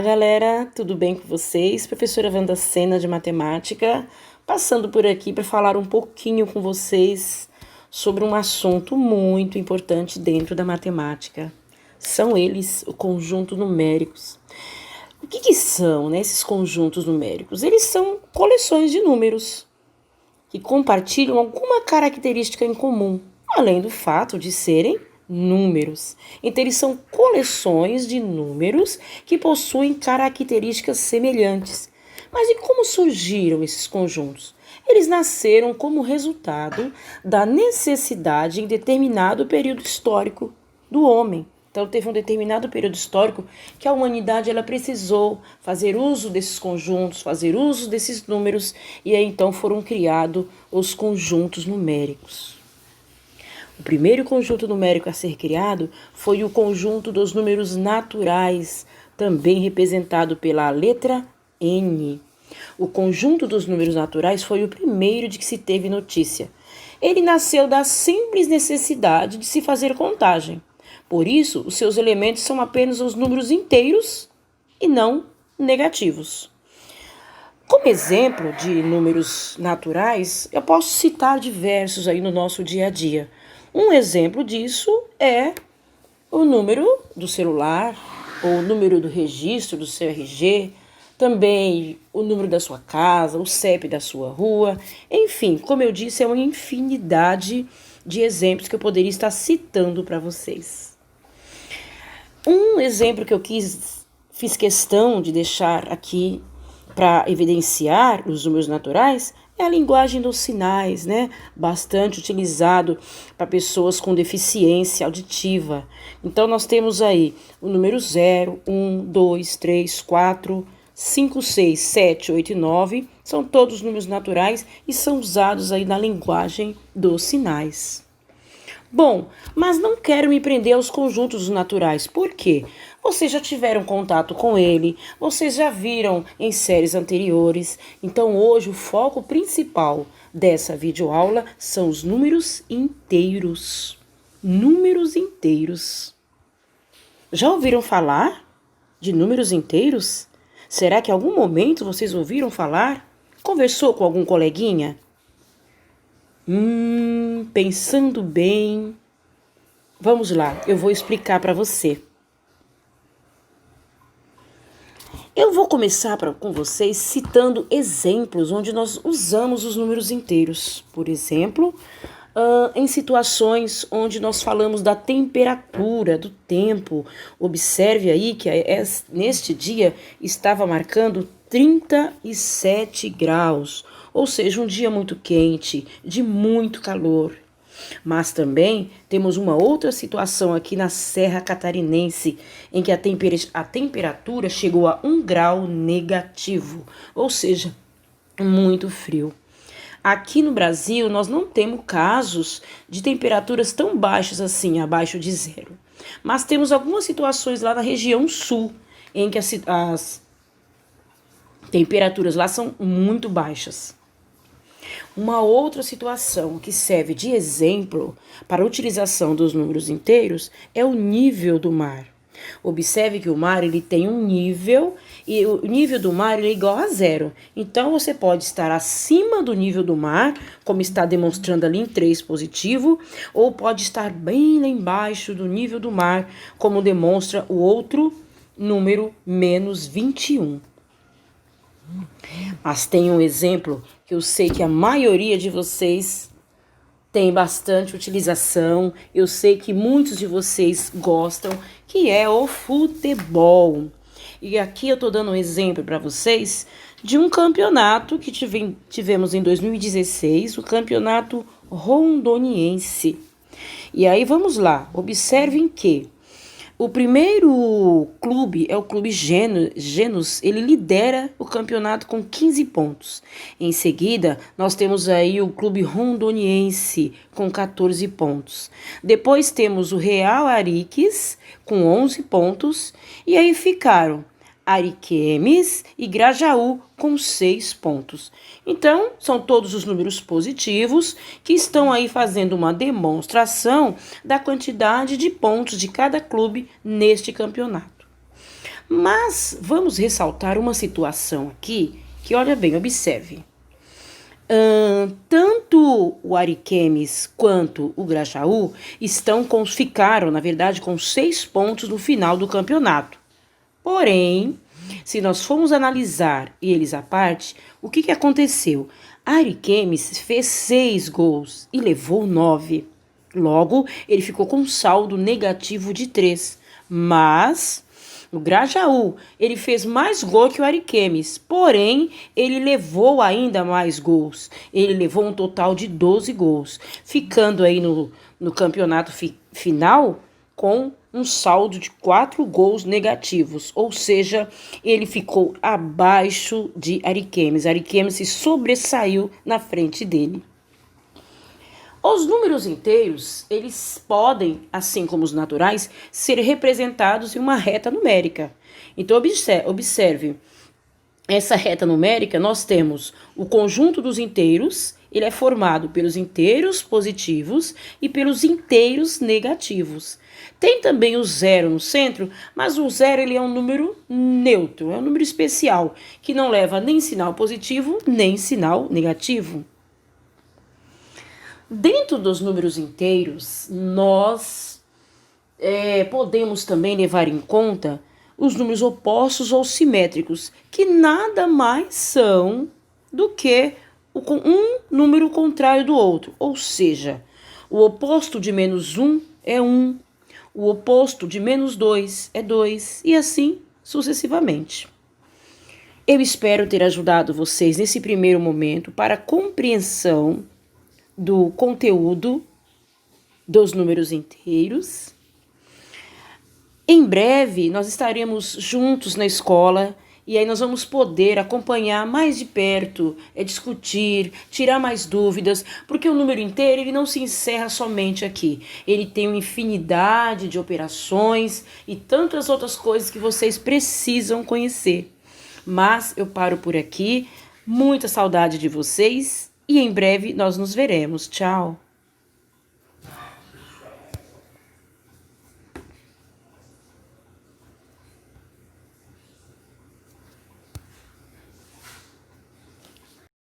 galera, tudo bem com vocês? Professora Wanda Sena de Matemática, passando por aqui para falar um pouquinho com vocês sobre um assunto muito importante dentro da matemática. São eles o conjunto numéricos. O que são, né, esses conjuntos numéricos? Eles são coleções de números que compartilham alguma característica em comum, além do fato de serem números. Então, eles são coleções de números que possuem características semelhantes. Mas e como surgiram esses conjuntos? Eles nasceram como resultado da necessidade em determinado período histórico do homem. Então, teve um determinado período histórico que a humanidade ela precisou fazer uso desses conjuntos, fazer uso desses números, e aí então foram criados os conjuntos numéricos. O primeiro conjunto numérico a ser criado foi o conjunto dos números naturais, também representado pela letra N. O conjunto dos números naturais foi o primeiro de que se teve notícia. Ele nasceu da simples necessidade de se fazer contagem. Por isso, os seus elementos são apenas os números inteiros e não negativos. Como exemplo de números naturais, eu posso citar diversos aí no nosso dia a dia. Um exemplo disso é o número do celular, ou o número do registro do seu RG, também o número da sua casa, o CEP da sua rua. Enfim, como eu disse, é uma infinidade de exemplos que eu poderia estar citando para vocês. Um exemplo que eu fiz questão de deixar aqui para evidenciar os números naturais é a linguagem dos sinais, né? Bastante utilizado para pessoas com deficiência auditiva. Então, nós temos aí o número 0, 1, 2, 3, 4, 5, 6, 7, 8 e 9. São todos números naturais e são usados aí na linguagem dos sinais. Bom, mas não quero me prender aos conjuntos naturais. Por quê? Vocês já tiveram contato com ele, vocês já viram em séries anteriores. Então, hoje, o foco principal dessa videoaula são os números inteiros. Números inteiros. Já ouviram falar de números inteiros? Será que em algum momento vocês ouviram falar? Conversou com algum coleguinha? Pensando bem. Vamos lá, eu vou explicar para você. Eu vou começar com vocês citando exemplos onde nós usamos os números inteiros. Por exemplo, em situações onde nós falamos da temperatura, do tempo. Observe aí que neste dia estava marcando 37 graus, ou seja, um dia muito quente, de muito calor. Mas também temos uma outra situação aqui na Serra Catarinense, em que a temperatura chegou a 1 grau negativo, ou seja, muito frio. Aqui no Brasil, nós não temos casos de temperaturas tão baixas assim, abaixo de zero. Mas temos algumas situações lá na região sul, em que as temperaturas lá são muito baixas. Uma outra situação que serve de exemplo para a utilização dos números inteiros é o nível do mar. Observe que o mar ele tem um nível e o nível do mar ele é igual a zero. Então, você pode estar acima do nível do mar, como está demonstrando ali em 3 positivo, ou pode estar bem lá embaixo do nível do mar, como demonstra o outro número, menos 21. Mas tem um exemplo que eu sei que a maioria de vocês tem bastante utilização, eu sei que muitos de vocês gostam, que é o futebol. E aqui eu estou dando um exemplo para vocês de um campeonato que tivemos em 2016, o campeonato rondoniense. E aí vamos lá, observem que o primeiro clube é o clube Genus, ele lidera o campeonato com 15 pontos. Em seguida, nós temos aí o clube Rondoniense com 14 pontos. Depois temos o Real Ariques com 11 pontos. E aí ficaram Ariquemes e Grajaú com 6 pontos. Então, são todos os números positivos que estão aí fazendo uma demonstração da quantidade de pontos de cada clube neste campeonato. Mas vamos ressaltar uma situação aqui que, olha bem, observe. Tanto o Ariquemes quanto o Grajaú ficaram, na verdade, com 6 pontos no final do campeonato. Porém, se nós formos analisar eles à parte, o que aconteceu? Ariquemes fez 6 gols e levou 9. Logo, ele ficou com um saldo negativo de 3. Mas o Grajaú, ele fez mais gol que o Ariquemes, porém, ele levou ainda mais gols. Ele levou um total de 12 gols, ficando aí no campeonato final com um saldo de 4 gols negativos, ou seja, ele ficou abaixo de Ariquemes. Ariquemes se sobressaiu na frente dele. Os números inteiros, eles podem, assim como os naturais, ser representados em uma reta numérica. Então, observe, essa reta numérica, nós temos o conjunto dos inteiros, ele é formado pelos inteiros positivos e pelos inteiros negativos. Tem também o zero no centro, mas o zero ele é um número neutro, é um número especial, que não leva nem sinal positivo, nem sinal negativo. Dentro dos números inteiros, nós podemos também levar em conta os números opostos ou simétricos, que nada mais são do que um número contrário do outro. Ou seja, o oposto de -1 é 1, o oposto de -2 é 2, e assim sucessivamente. Eu espero ter ajudado vocês nesse primeiro momento para a compreensão do conteúdo dos números inteiros. Em breve, nós estaremos juntos na escola e aí nós vamos poder acompanhar mais de perto, discutir, tirar mais dúvidas, porque o número inteiro ele não se encerra somente aqui. Ele tem uma infinidade de operações e tantas outras coisas que vocês precisam conhecer. Mas eu paro por aqui, muita saudade de vocês. E em breve nós nos veremos. Tchau!